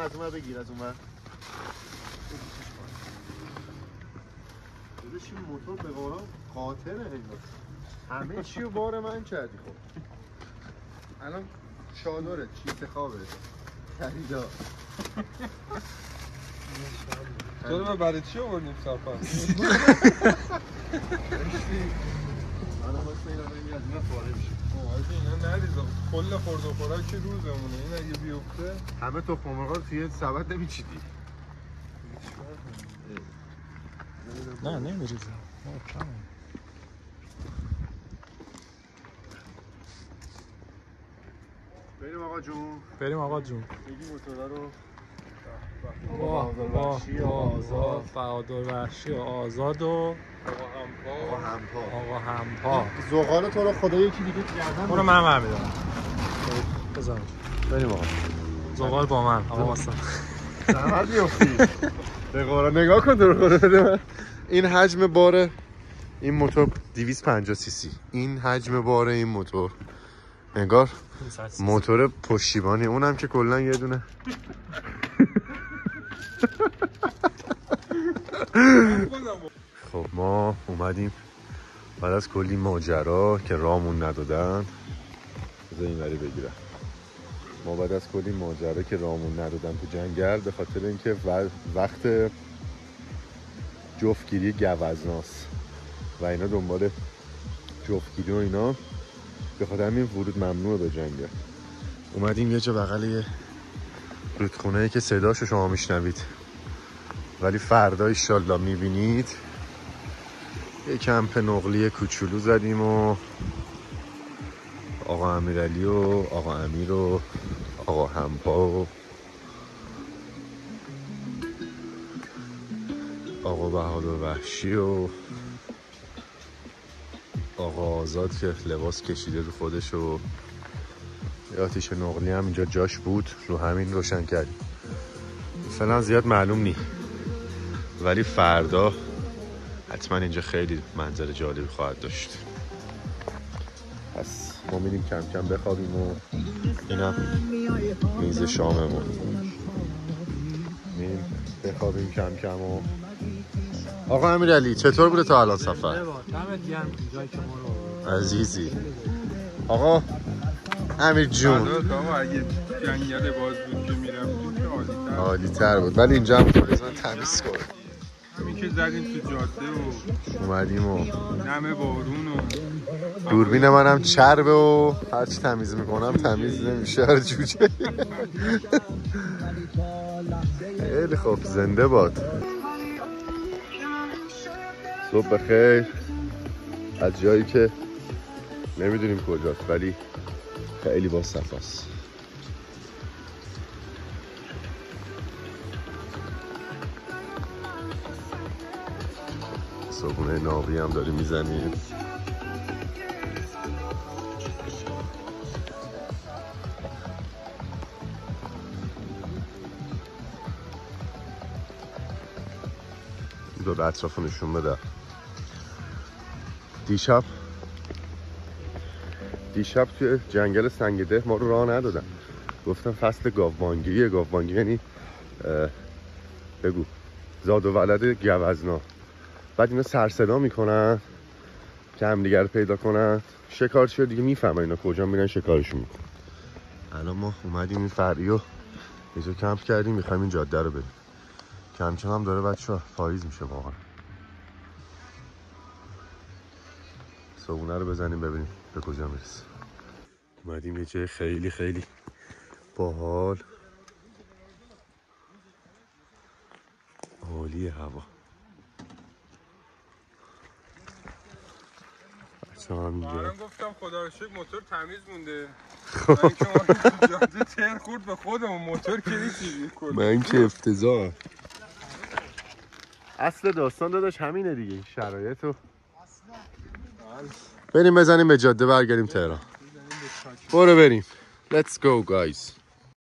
از اون بگیر از اون ور. داداش این موتور به قرآن قاطره هیوت. همه چی رو بار من کردی خب. الان چادره چیت خوابه. خریدا. تو رو برای چی آوردیم سفر؟ الان واسه اینا نمیاد اینا فاره میشه. اینا نریزا کل خورد و خوراک روزمونه. این اگه بیفته همه تخم مرغا رو توی سبد نمیچیدی. نه نمیریزم. بریم آقا جون. بریم آقا جون. بگی موتورا رو واه بهادر وحشی و آزاد و آقا همپا. زغال تو رو خدا یکی دیگه گردن اونو من برمیدارم. بزن. بریم آقا. زغال با من. آقا واسه. زحمت بیفتی. به قرآن نگاه کن تو رو خدا بده من. این حجم بار این موتور 250 سی سی. این حجم بار این موتور. نگار موتور پشتیبانی اونم که کلا یه دونه. خب ما اومدیم بعد از کلی ماجرا که رامون ندادن. بذار این وری بگیرم. ما بعد از کلی ماجرا که رامون ندادن تو جنگل به خاطر اینکه وقت جفتگیری گوزناست و اینا دنبال جفتگیری و اینا، به خاطر همین ورود ممنوعه به جنگل. اومدیم یه جا بغل یه رودخونه‌ای که صداشو شما میشنوید ولی فردا ایشالله میبینید. یه کمپ نقلی کوچولو زدیم و آقا امیرعلی و آقا امیر و آقا همپا و آقا بهادر وحشی و آقا آزاد که لباس کشیده رو خودش و آتیش نقلی هم اینجا جاش بود، رو همین روشن کردیم. فعلا زیاد معلوم نی ولی فردا حتما اینجا خیلی منظر جالبی خواهد داشت. پس ما میریم کم کم بخوابیم و اینم میز شاممون. میریم بخوابیم کم کم و آقا امیرعلی چطور بوده تا الان سفر؟ عزیزی آقا امیر جون. اگه جنگل باز بود که میرم عالی تر بود ولی اینجا هم بزن تمیز کن. همین که زدیم تو جاده و اومدیم و نم بارون و دوربین منم چربه و هرچی تمیز میکنم تمیز نمیشه. هر جوجه. خیلی خوب زنده باد. صبح بخیر از جایی که نمیدونیم کجاست ولی خیلی با صفاست. صبحونه ناوی هم داری میزنیم. به اطراف نشون بده. دیشب توی جنگل سنگده ما رو راه ندادن. گفتن فصل گاوبانگیه. گاوبانگی یعنی بگو زاد و ولد گوزنا. بعد اینا سر صدا میکنن که همدیگه رو پیدا کنن. شکارچی‌ها دیگه میفهمن اینا کجا میرن شکارشون میکنن. الان ما اومدیم این فریو اینجا کمپ کردیم، میخوایم این جاده رو بریم. کم کم هم داره بچه‌ها پاییز میشه واقعا. صبحونه رو بزنیم ببینیم به کجا میرسه. اومدیم یه جای خیلی خیلی باحال. عالیه هوا. من گفتم خدا رو شکر موتور تمیز مونده. من که ما جاده تر خورد به خودمون موتور که نیستی. من که افتضاح. اصل داستان داداش همینه دیگه. این شرایطو بریم بزنیم به جاده برگردیم تهران. برو بریم. Let's go guys.